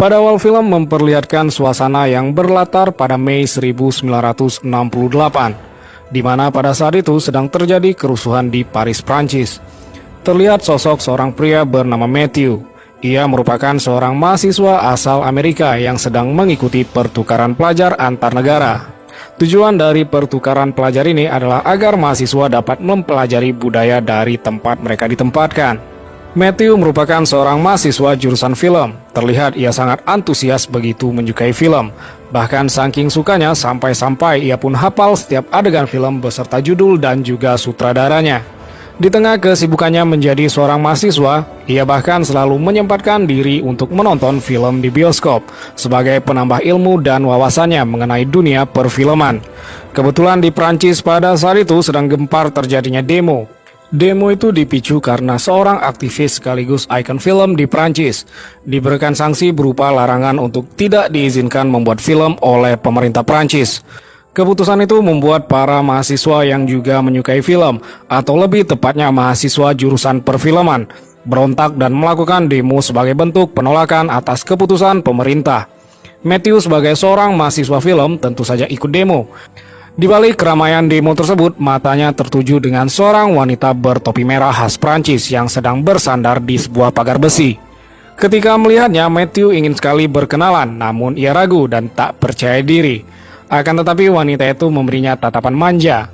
Pada awal film memperlihatkan suasana yang berlatar pada Mei 1968, di mana pada saat itu sedang terjadi kerusuhan di Paris, Prancis. Terlihat sosok seorang pria bernama Matthew. Ia merupakan seorang mahasiswa asal Amerika yang sedang mengikuti pertukaran pelajar antar negara. Tujuan dari pertukaran pelajar ini adalah agar mahasiswa dapat mempelajari budaya dari tempat mereka ditempatkan. Matthew merupakan seorang mahasiswa jurusan film. Terlihat ia sangat antusias begitu menyukai film. Bahkan saking sukanya sampai-sampai ia pun hafal setiap adegan film beserta judul dan juga sutradaranya. Di tengah kesibukannya menjadi seorang mahasiswa, ia bahkan selalu menyempatkan diri untuk menonton film di bioskop sebagai penambah ilmu dan wawasannya mengenai dunia perfilman. Kebetulan di Prancis pada saat itu sedang gempar terjadinya demo. Demo itu dipicu karena seorang aktivis sekaligus ikon film di Prancis diberikan sanksi berupa larangan untuk tidak diizinkan membuat film oleh pemerintah Prancis. Keputusan itu membuat para mahasiswa yang juga menyukai film, atau lebih tepatnya mahasiswa jurusan perfilman, berontak dan melakukan demo sebagai bentuk penolakan atas keputusan pemerintah. Matthew sebagai seorang mahasiswa film tentu saja ikut demo. Di balik keramaian demo tersebut, matanya tertuju dengan seorang wanita bertopi merah khas Prancis yang sedang bersandar di sebuah pagar besi. Ketika melihatnya, Matthew ingin sekali berkenalan, namun ia ragu dan tak percaya diri. Akan tetapi wanita itu memberinya tatapan manja,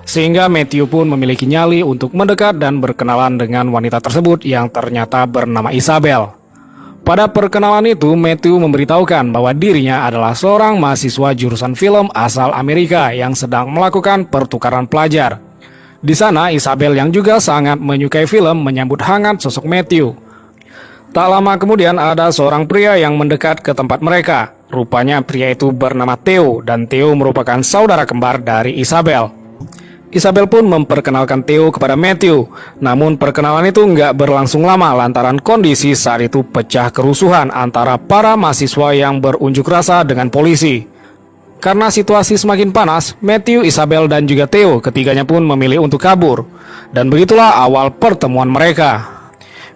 sehingga Matthew pun memiliki nyali untuk mendekat dan berkenalan dengan wanita tersebut yang ternyata bernama Isabel. Pada perkenalan itu, Matthew memberitahukan bahwa dirinya adalah seorang mahasiswa jurusan film asal Amerika yang sedang melakukan pertukaran pelajar. Di sana, Isabel yang juga sangat menyukai film menyambut hangat sosok Matthew. Tak lama kemudian ada seorang pria yang mendekat ke tempat mereka. Rupanya pria itu bernama Theo, dan Theo merupakan saudara kembar dari Isabel. Isabel pun memperkenalkan Theo kepada Matthew, namun perkenalan itu nggak berlangsung lama lantaran kondisi saat itu pecah kerusuhan antara para mahasiswa yang berunjuk rasa dengan polisi. Karena situasi semakin panas, Matthew, Isabel, dan juga Theo ketiganya pun memilih untuk kabur. Dan begitulah awal pertemuan mereka.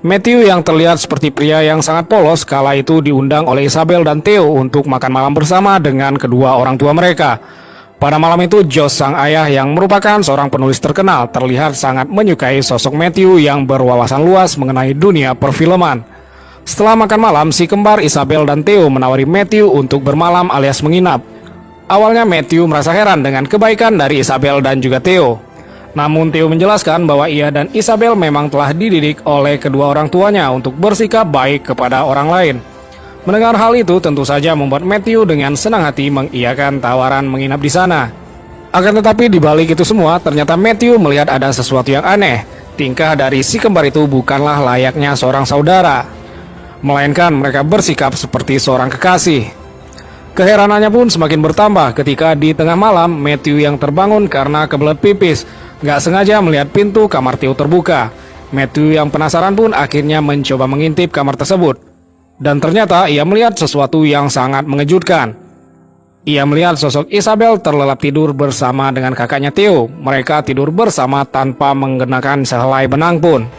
Matthew yang terlihat seperti pria yang sangat polos kala itu diundang oleh Isabel dan Theo untuk makan malam bersama dengan kedua orang tua mereka. Pada malam itu, Josh sang ayah yang merupakan seorang penulis terkenal terlihat sangat menyukai sosok Matthew yang berwawasan luas mengenai dunia perfilman. Setelah makan malam, si kembar Isabel dan Theo menawari Matthew untuk bermalam alias menginap. Awalnya Matthew merasa heran dengan kebaikan dari Isabel dan juga Theo. Namun Theo menjelaskan bahwa ia dan Isabel memang telah dididik oleh kedua orang tuanya untuk bersikap baik kepada orang lain. Mendengar hal itu tentu saja membuat Matthew dengan senang hati mengiyakan tawaran menginap di sana. Akan tetapi di balik itu semua ternyata Matthew melihat ada sesuatu yang aneh. Tingkah dari si kembar itu bukanlah layaknya seorang saudara, melainkan mereka bersikap seperti seorang kekasih. Keheranannya pun semakin bertambah ketika di tengah malam Matthew yang terbangun karena kebelet pipis gak sengaja melihat pintu kamar Theo terbuka. Matthew yang penasaran pun akhirnya mencoba mengintip kamar tersebut. Dan ternyata ia melihat sesuatu yang sangat mengejutkan. Ia melihat sosok Isabel terlelap tidur bersama dengan kakaknya Theo. Mereka tidur bersama tanpa mengenakan sehelai benang pun.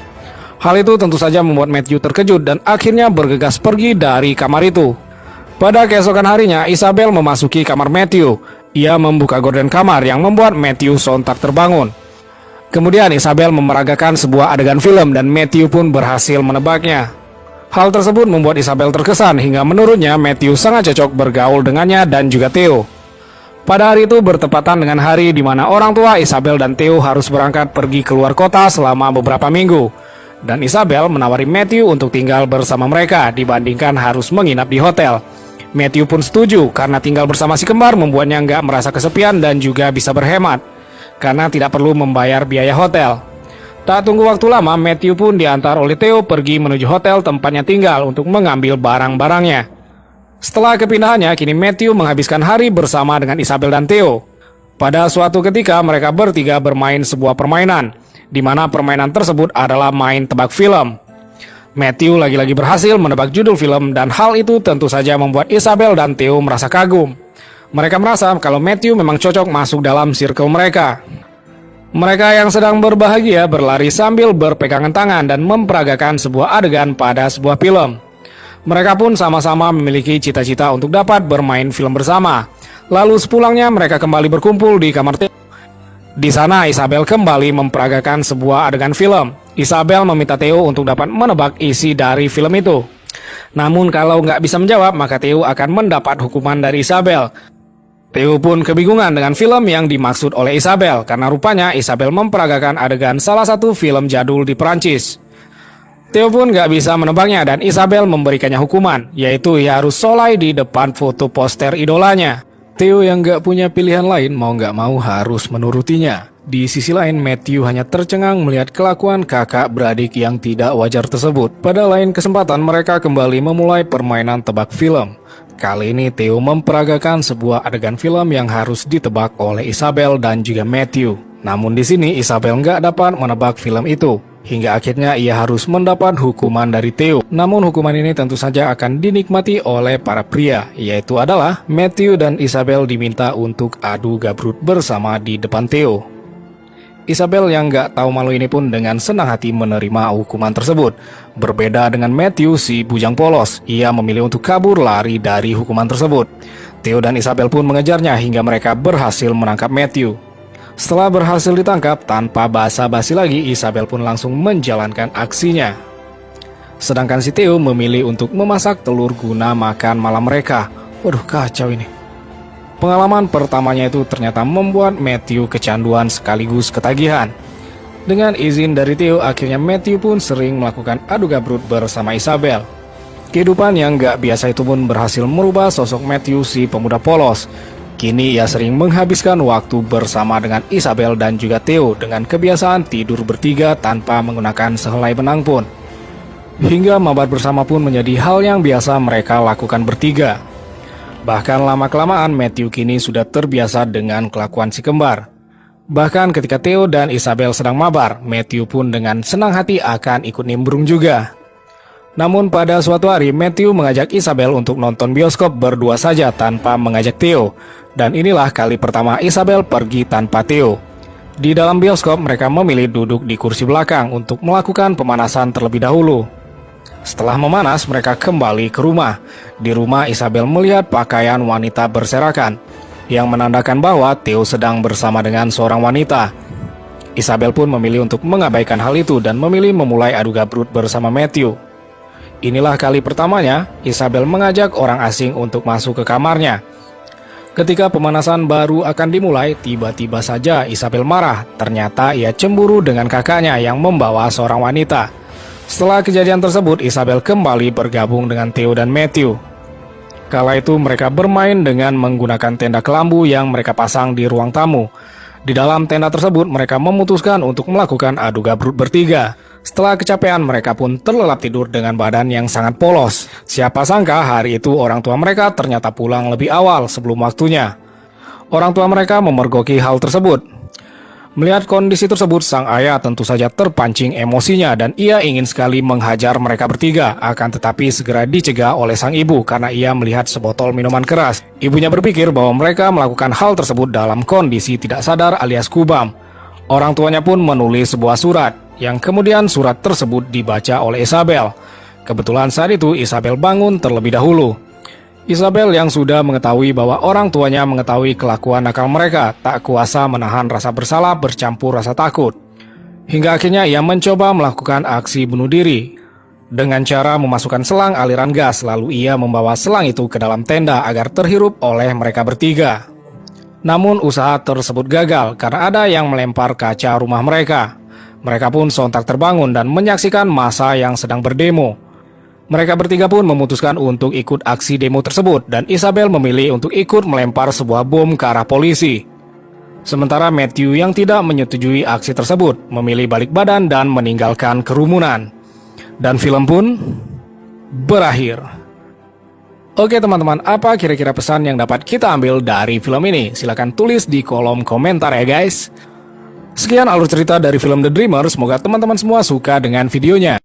Hal itu tentu saja membuat Matthew terkejut dan akhirnya bergegas pergi dari kamar itu. Pada keesokan harinya, Isabel memasuki kamar Matthew. Ia membuka gorden kamar yang membuat Matthew sontak terbangun. Kemudian Isabel memeragakan sebuah adegan film dan Matthew pun berhasil menebaknya. Hal tersebut membuat Isabel terkesan hingga menurutnya Matthew sangat cocok bergaul dengannya dan juga Theo. Pada hari itu bertepatan dengan hari di mana orang tua Isabel dan Theo harus berangkat pergi keluar kota selama beberapa minggu. Dan Isabel menawari Matthew untuk tinggal bersama mereka dibandingkan harus menginap di hotel. Matthew pun setuju karena tinggal bersama si kembar membuatnya nggak merasa kesepian dan juga bisa berhemat karena tidak perlu membayar biaya hotel. Tak tunggu waktu lama, Matthew pun diantar oleh Theo pergi menuju hotel tempatnya tinggal untuk mengambil barang-barangnya. Setelah kepindahannya, kini Matthew menghabiskan hari bersama dengan Isabel dan Theo. Pada suatu ketika, mereka bertiga bermain sebuah permainan, di mana permainan tersebut adalah main tebak film. Matthew lagi-lagi berhasil menebak judul film dan hal itu tentu saja membuat Isabel dan Theo merasa kagum. Mereka merasa kalau Matthew memang cocok masuk dalam circle mereka. Mereka yang sedang berbahagia berlari sambil berpegangan tangan dan memperagakan sebuah adegan pada sebuah film. Mereka pun sama-sama memiliki cita-cita untuk dapat bermain film bersama. Lalu sepulangnya mereka kembali berkumpul di kamar Theo. Di sana Isabel kembali memperagakan sebuah adegan film. Isabel meminta Theo untuk dapat menebak isi dari film itu. Namun kalau nggak bisa menjawab, maka Theo akan mendapat hukuman dari Isabel. Theo pun kebingungan dengan film yang dimaksud oleh Isabel, karena rupanya Isabel memperagakan adegan salah satu film jadul di Perancis. Theo pun nggak bisa menebaknya dan Isabel memberikannya hukuman, yaitu ia harus solai di depan foto poster idolanya. Theo yang nggak punya pilihan lain mau nggak mau harus menurutinya. Di sisi lain, Matthew hanya tercengang melihat kelakuan kakak beradik yang tidak wajar tersebut. Pada lain kesempatan, mereka kembali memulai permainan tebak film. Kali ini Theo memperagakan sebuah adegan film yang harus ditebak oleh Isabel dan juga Matthew. Namun di sini Isabel nggak dapat menebak film itu. Hingga akhirnya ia harus mendapat hukuman dari Theo. Namun hukuman ini tentu saja akan dinikmati oleh para pria, yaitu adalah Matthew dan Isabel diminta untuk adu gabrut bersama di depan Theo. Isabel yang nggak tahu malu ini pun dengan senang hati menerima hukuman tersebut. Berbeda dengan Matthew si bujang polos, ia memilih untuk kabur lari dari hukuman tersebut. Theo dan Isabel pun mengejarnya hingga mereka berhasil menangkap Matthew. Setelah berhasil ditangkap, tanpa basa-basi lagi, Isabel pun langsung menjalankan aksinya. Sedangkan si Theo memilih untuk memasak telur guna makan malam mereka. Waduh, kacau ini. Pengalaman pertamanya itu ternyata membuat Matthew kecanduan sekaligus ketagihan. Dengan izin dari Theo, akhirnya Matthew pun sering melakukan adu gabrut bersama Isabel. Kehidupan yang gak biasa itu pun berhasil merubah sosok Matthew si pemuda polos. Kini ia sering menghabiskan waktu bersama dengan Isabel dan juga Theo dengan kebiasaan tidur bertiga tanpa menggunakan sehelai benang pun. Hingga mabar bersama pun menjadi hal yang biasa mereka lakukan bertiga. Bahkan lama-kelamaan Matthew kini sudah terbiasa dengan kelakuan si kembar. Bahkan ketika Theo dan Isabel sedang mabar, Matthew pun dengan senang hati akan ikut nimbrung juga. Namun pada suatu hari Matthew mengajak Isabel untuk nonton bioskop berdua saja tanpa mengajak Theo. Dan inilah kali pertama Isabel pergi tanpa Theo. Di dalam bioskop mereka memilih duduk di kursi belakang untuk melakukan pemanasan terlebih dahulu. Setelah memanas mereka kembali ke rumah. Di rumah Isabel melihat pakaian wanita berserakan yang menandakan bahwa Theo sedang bersama dengan seorang wanita. Isabel pun memilih untuk mengabaikan hal itu dan memilih memulai adu gabrut bersama Matthew. Inilah kali pertamanya Isabel mengajak orang asing untuk masuk ke kamarnya. Ketika pemanasan baru akan dimulai, tiba-tiba saja Isabel marah. Ternyata ia cemburu dengan kakaknya yang membawa seorang wanita. Setelah kejadian tersebut, Isabel kembali bergabung dengan Theo dan Matthew. Kala itu mereka bermain dengan menggunakan tenda kelambu yang mereka pasang di ruang tamu. Di dalam tenda tersebut mereka memutuskan untuk melakukan adu gabrut bertiga. Setelah kecapean mereka pun terlelap tidur dengan badan yang sangat polos. Siapa sangka hari itu orang tua mereka ternyata pulang lebih awal sebelum waktunya. Orang tua mereka memergoki hal tersebut. Melihat kondisi tersebut, sang ayah tentu saja terpancing emosinya dan ia ingin sekali menghajar mereka bertiga. Akan tetapi segera dicegah oleh sang ibu karena ia melihat sebotol minuman keras. Ibunya berpikir bahwa mereka melakukan hal tersebut dalam kondisi tidak sadar alias kubam. Orang tuanya pun menulis sebuah surat, yang kemudian surat tersebut dibaca oleh Isabel. Kebetulan saat itu Isabel bangun terlebih dahulu. Isabel yang sudah mengetahui bahwa orang tuanya mengetahui kelakuan nakal mereka, tak kuasa menahan rasa bersalah bercampur rasa takut. Hingga akhirnya ia mencoba melakukan aksi bunuh diri. Dengan cara memasukkan selang aliran gas, lalu ia membawa selang itu ke dalam tenda agar terhirup oleh mereka bertiga. Namun usaha tersebut gagal karena ada yang melempar kaca rumah mereka. Mereka pun sontak terbangun dan menyaksikan massa yang sedang berdemo. Mereka bertiga pun memutuskan untuk ikut aksi demo tersebut dan Isabel memilih untuk ikut melempar sebuah bom ke arah polisi. Sementara Matthew yang tidak menyetujui aksi tersebut memilih balik badan dan meninggalkan kerumunan. Dan film pun berakhir. Oke teman-teman, apa kira-kira pesan yang dapat kita ambil dari film ini? Silahkan tulis di kolom komentar ya guys. Sekian alur cerita dari film The Dreamer, semoga teman-teman semua suka dengan videonya.